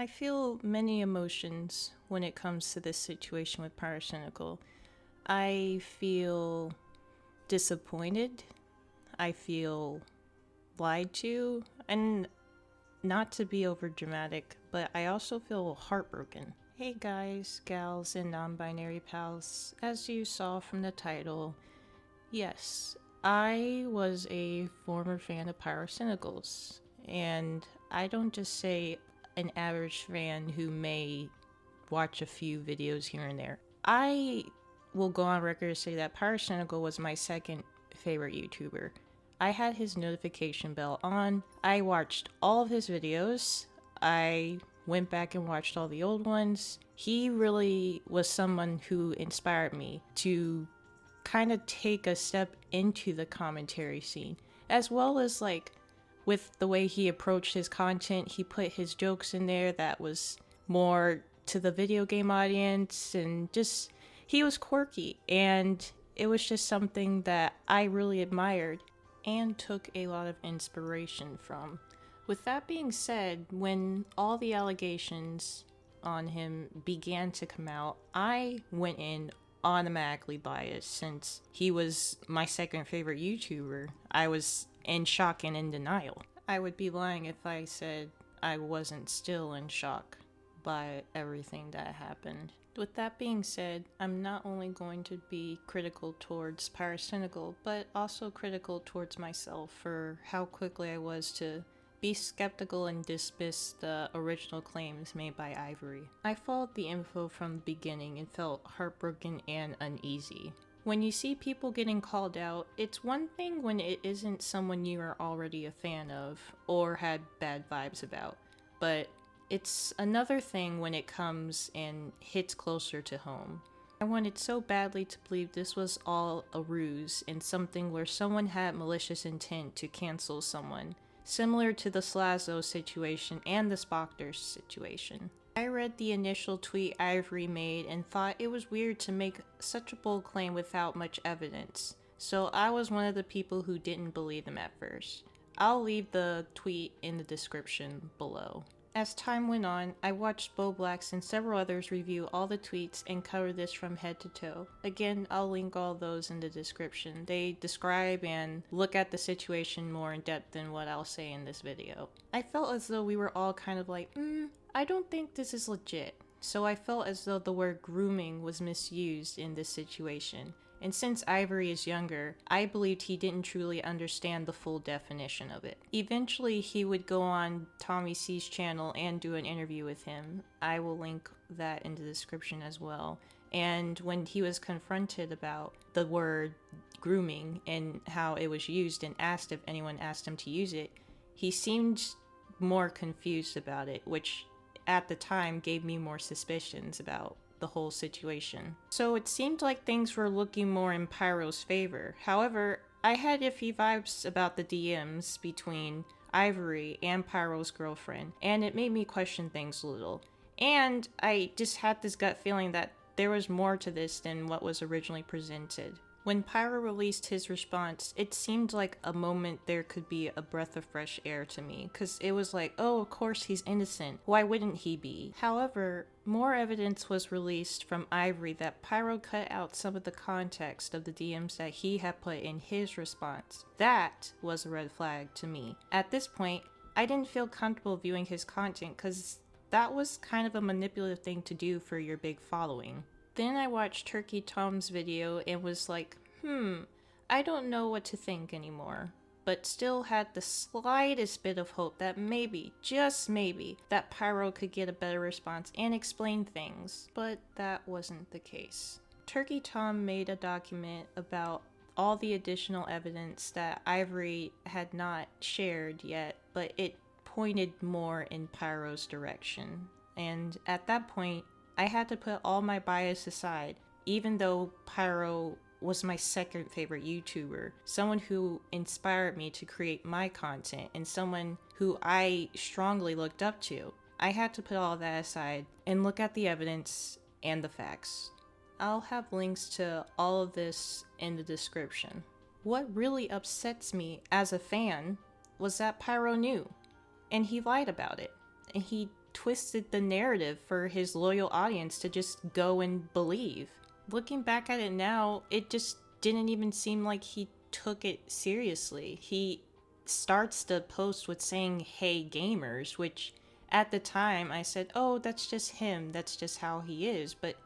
I feel many emotions when it comes to this situation with Pyrocynical. I feel disappointed. I feel lied to. And not to be over dramatic, but I also feel heartbroken. Hey guys, gals, and non binary pals. As you saw from the title, yes, I was a former fan of Pyrocynicals. And I don't just say an average fan who may watch a few videos here and there. I will go on record to say that Pyrocynical was my second favorite YouTuber. I had his notification bell on. I watched all of his videos. I went back and watched all the old ones. He really was someone who inspired me to kind of take a step into the commentary scene, as well as like with the way he approached his content. He put his jokes in there that was more to the video game audience, and just he was quirky, and it was just something that I really admired and took a lot of inspiration from. With that being said, when all the allegations on him began to come out, I went in automatically biased since he was my second favorite YouTuber. I was in shock and in denial. I would be lying if I said I wasn't still in shock by everything that happened. With that being said, I'm not only going to be critical towards Pyrocynical, but also critical towards myself for how quickly I was to be skeptical and dismiss the original claims made by Ivory. I followed the info from the beginning and felt heartbroken and uneasy. When you see people getting called out, it's one thing when it isn't someone you are already a fan of or had bad vibes about, but it's another thing when it comes and hits closer to home. I wanted so badly to believe this was all a ruse and something where someone had malicious intent to cancel someone, similar to the Slazo situation and the Spockter situation. I read the initial tweet Ivory made and thought it was weird to make such a bold claim without much evidence, so I was one of the people who didn't believe him at first. I'll leave the tweet in the description below. As time went on, I watched Bo Blacks and several others review all the tweets and cover this from head to toe. Again, I'll link all those in the description. They describe and look at the situation more in depth than what I'll say in this video. I felt as though we were all kind of like, I don't think this is legit. So I felt as though the word grooming was misused in this situation. And since Ivory is younger, I believed he didn't truly understand the full definition of it. Eventually, he would go on Tommy C's channel and do an interview with him. I will link that in the description as well. And when he was confronted about the word grooming and how it was used and asked if anyone asked him to use it, he seemed more confused about it, which at the time gave me more suspicions about the whole situation. So it seemed like things were looking more in Pyro's favor. However, I had iffy vibes about the DMs between Ivory and Pyro's girlfriend, and it made me question things a little. And I just had this gut feeling that there was more to this than what was originally presented. When Pyro released his response, it seemed like a moment there could be a breath of fresh air to me, because it was like, oh, of course he's innocent. Why wouldn't he be? However, more evidence was released from Ivory that Pyro cut out some of the context of the DMs that he had put in his response. That was a red flag to me. At this point, I didn't feel comfortable viewing his content because that was kind of a manipulative thing to do for your big following. Then I watched Turkey Tom's video and was like, I don't know what to think anymore, but still had the slightest bit of hope that maybe, just maybe, that Pyro could get a better response and explain things, but that wasn't the case. Turkey Tom made a document about all the additional evidence that Ivory had not shared yet, but it pointed more in Pyro's direction. And at that point, I had to put all my bias aside, even though Pyro was my second favorite YouTuber, someone who inspired me to create my content, and someone who I strongly looked up to. I had to put all that aside and look at the evidence and the facts. I'll have links to all of this in the description. What really upsets me as a fan was that Pyro knew, and he lied about it. And he twisted the narrative for his loyal audience to just go and believe. Looking back at it now, it just didn't even seem like he took it seriously. He starts the post with saying, "Hey gamers," which at the time I said, "Oh, that's just him. That's just how he is." But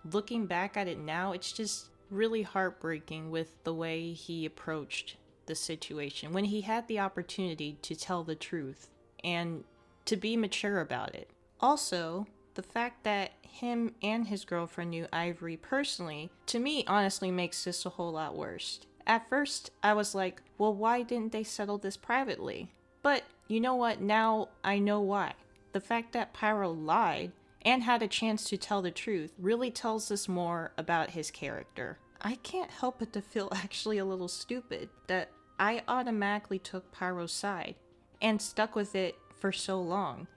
looking back at it now, it's just really heartbreaking with the way he approached the situation when he had the opportunity to tell the truth and to be mature about it. Also, the fact that him and his girlfriend knew Ivory personally, to me, honestly makes this a whole lot worse. At first, I was like, well, why didn't they settle this privately? But you know what? Now I know why. The fact that Pyro lied and had a chance to tell the truth really tells us more about his character. I can't help but to feel actually a little stupid that I automatically took Pyro's side and stuck with it for so long.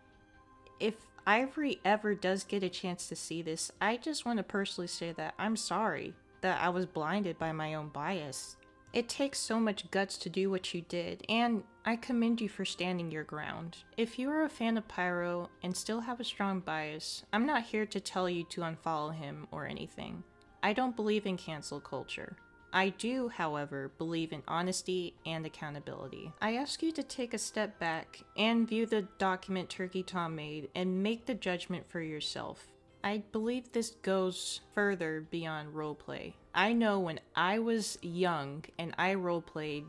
If Ivory ever does get a chance to see this, I just want to personally say that I'm sorry that I was blinded by my own bias. It takes so much guts to do what you did, and I commend you for standing your ground. If you are a fan of Pyro and still have a strong bias, I'm not here to tell you to unfollow him or anything. I don't believe in cancel culture. I do, however, believe in honesty and accountability. I ask you to take a step back and view the document Turkey Tom made and make the judgment for yourself. I believe this goes further beyond roleplay. I know when I was young and I roleplayed,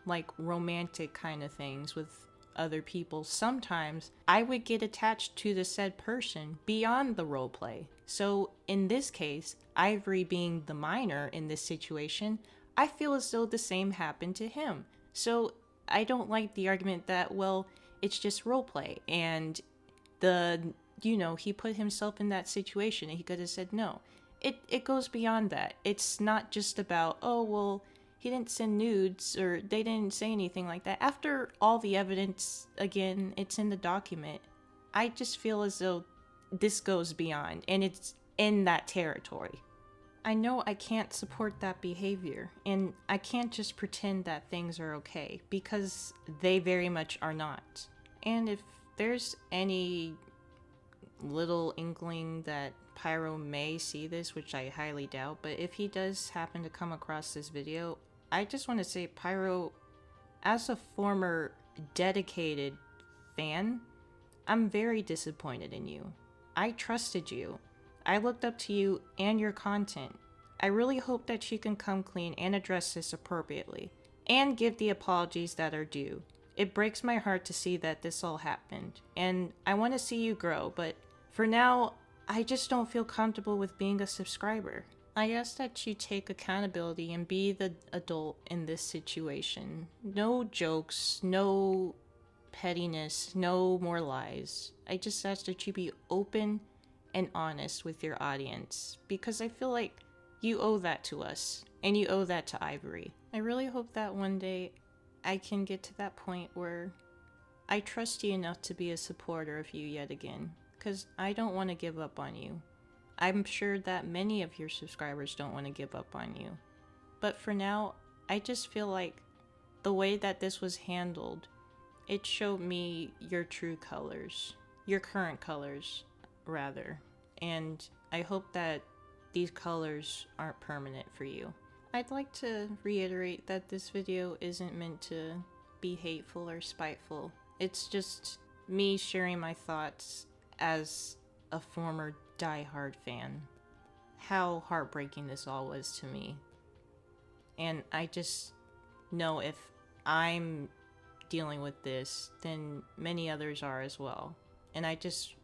like romantic kind of things with other people, sometimes I would get attached to the said person beyond the roleplay. So in this case, Ivory being the minor in this situation, I feel as though the same happened to him. So I don't like the argument that, well, it's just roleplay and he put himself in that situation and he could have said no. It goes beyond that. It's not just about, oh, well, he didn't send nudes or they didn't say anything like that. After all the evidence, again, it's in the document. I just feel as though this goes beyond and it's in that territory. I know I can't support that behavior and I can't just pretend that things are okay because they very much are not. And if there's any little inkling that Pyro may see this, which I highly doubt, but if he does happen to come across this video, I just want to say, Pyro, as a former dedicated fan, I'm very disappointed in you. I trusted you. I looked up to you and your content. I really hope that you can come clean and address this appropriately and give the apologies that are due. It breaks my heart to see that this all happened, and I want to see you grow, but for now, I just don't feel comfortable with being a subscriber. I ask that you take accountability and be the adult in this situation. No jokes, no pettiness, no more lies. I just ask that you be open and honest with your audience, because I feel like you owe that to us, and you owe that to Ivory. I really hope that one day I can get to that point where I trust you enough to be a supporter of you yet again, because I don't want to give up on you. I'm sure that many of your subscribers don't want to give up on you. But for now, I just feel like the way that this was handled, it showed me your true colors. Your current colors, rather. And I hope that these colors aren't permanent for you. I'd like to reiterate that this video isn't meant to be hateful or spiteful. It's just me sharing my thoughts as a former diehard fan. How heartbreaking this all was to me. And I just know if I'm dealing with this, then many others are as well. And I just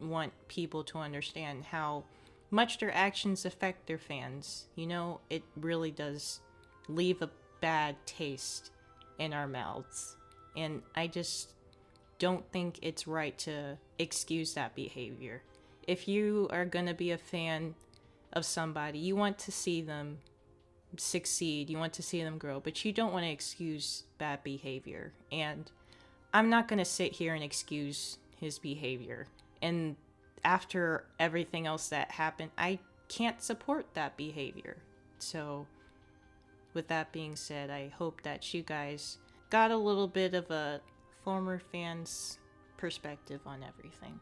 want people to understand how much their actions affect their fans. It really does leave a bad taste in our mouths. And I just don't think it's right to excuse that behavior. If you are going to be a fan of somebody, you want to see them succeed, you want to see them grow, but you don't want to excuse bad behavior. And I'm not going to sit here and excuse his behavior. And after everything else that happened, I can't support that behavior. So with that being said, I hope that you guys got a little bit of a former fan's perspective on everything.